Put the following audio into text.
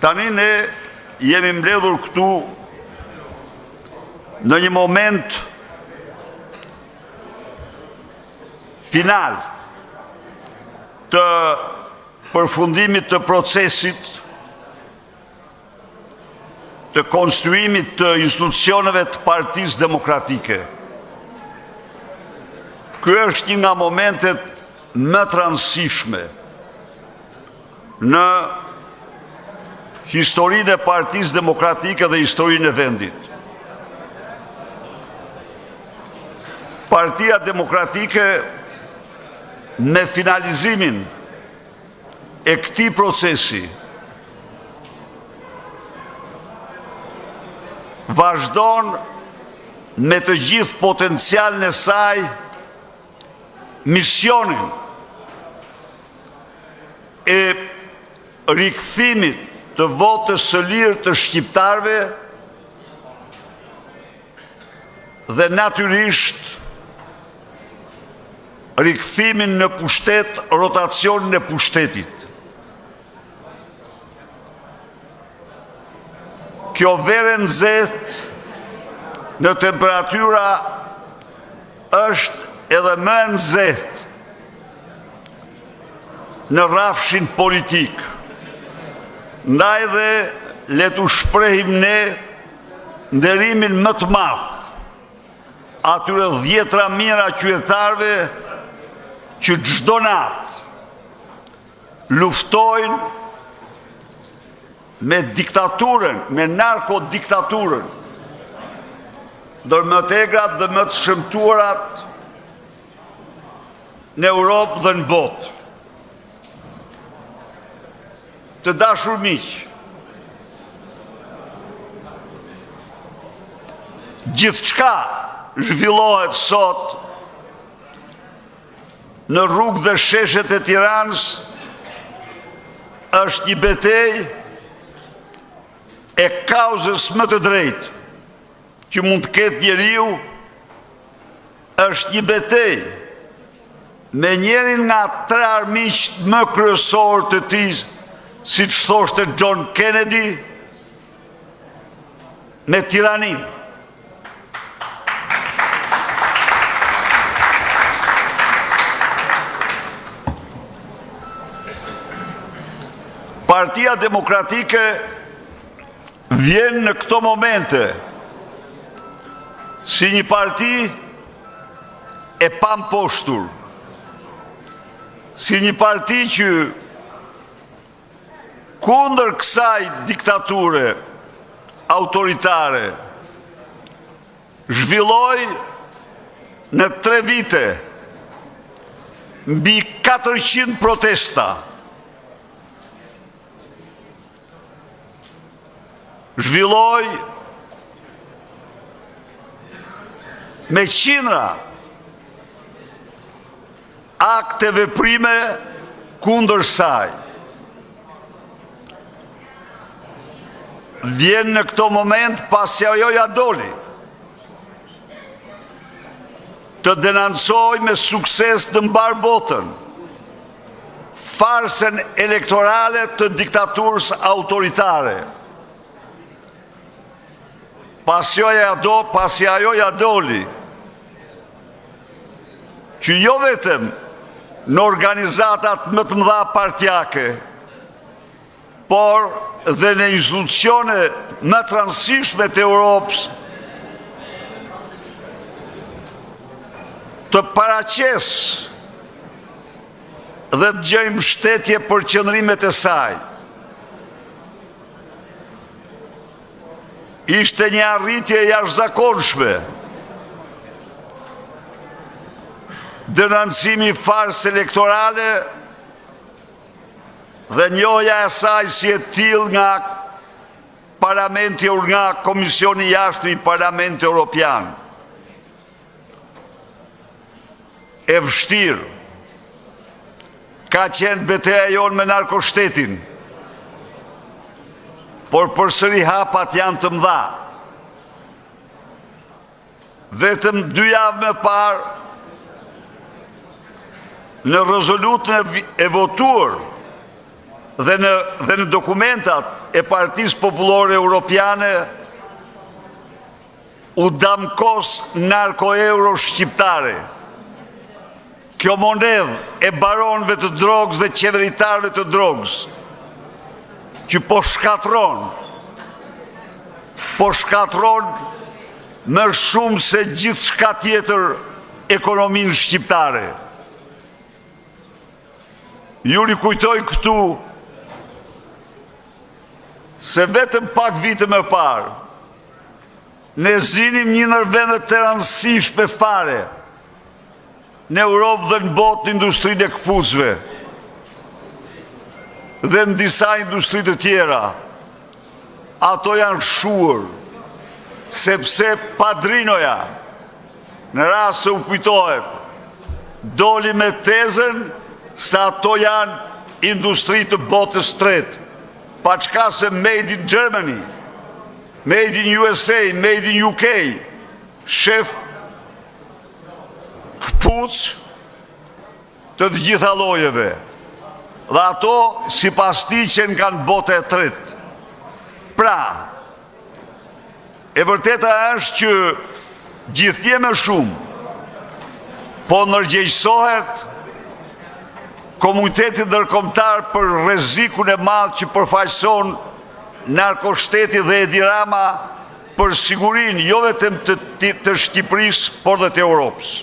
Tani ne jemi mbledhur këtu në një moment final të përfundimit të procesit të konstruimit të institucioneve të Partisë Demokratike. Ky është një nga momentet më të rëndësishme në historinë e Partisë Demokratike dhe historinë e vendit. Partia Demokratike me finalizimin e këtij procesi vazhdon me të gjithë potencialin e saj misionin e rikthimit të votës së lirë të shqiptarëve dhe natyrisht rikthimin në pushtet, rotacionin e pushtetit. Kjo verë nxehtë në temperatura është edhe më nxehtë në rrafshin politik. Ndaj dhe le t'u shprehim ne nderimin më të madh atyre 10.000 qytetarëve që çdo natë luftojnë me diktaturën, me narkodiktaturën, ndër më të egrat dhe më të shëmtuarat në Europë dhe në botë. Të dashur miq, gjithçka zhvillohet sot në rrugë dhe sheshet e Tiranës është një betejë e kauzës më të drejtë që mund të ketë njeriu, është një betejë me njërin nga 3 armiqt më kryesor të tij, siç thoshte John Kennedy, me tiraninë. Partia Demokratike vjen në këto momente si një parti e pamposhtur, si një parti që kundër kësaj diktature autoritare zhvilloi në 3 vite mbi 400 protesta. Zhvilloi me qindra akte veprime kundër saj. Vjen në këto moment pasi ajo ja doli të denancoj me sukses të mbar botën farsën elektorale të diktaturës autoritare. Pasi ajo ja doli që jo vetëm në organizatat më të mëdha partijake, por dhe në institucione më të rëndësishme të Europës të paraqes dhe të gjejmë mbështetje për qëndrimet e saj. Ishte një arritje jashtëzakonshme. Denancimi i farsë elektorale dhe njohja e saj si e tillë nga Parlamenti, nga Komisioni i Jashtëm i Parlamentit Evropian. E vështirë ka qenë betejë jonë me narkoshtetin, por përsëri hapat janë të mëdha. Vetëm 2 javë më parë, në rezolutën e votuar dhe në dokumentat e Partisë Popullore Europiane u damkos narko-euro shqiptare. Kjo monedhë e baronëve të drogës dhe qeveritarëve të drogës, që po shkatron më shumë se gjithë shka tjetër ekonominë shqiptare. Ju rikujtoj këtu se vetëm pak vite më parë, ne zinim një ndër vendet të rëndësishme fare në Europë dhe në botë në industrinë e këpucëve dhe në disa industri të tjera. Ato janë shuar, sepse padrinoja, në rast se u kujtohet, doli me tezën se ato janë industri të botës tretë, pa qka se made in Germany, made in USA, made in UK, shef këpuc të gjitha llojeve. Dhe ato si pas ti që kanë botë e tretë. Pra, e vërteta është që gjithje më shumë, po nërgjegjësohet komuniteti ndërkombëtar për rrezikun e madh që përfaqëson narkoshteti dhe Edi Rama për sigurinë jo vetëm të Shqipërisë, por dhe të Europës.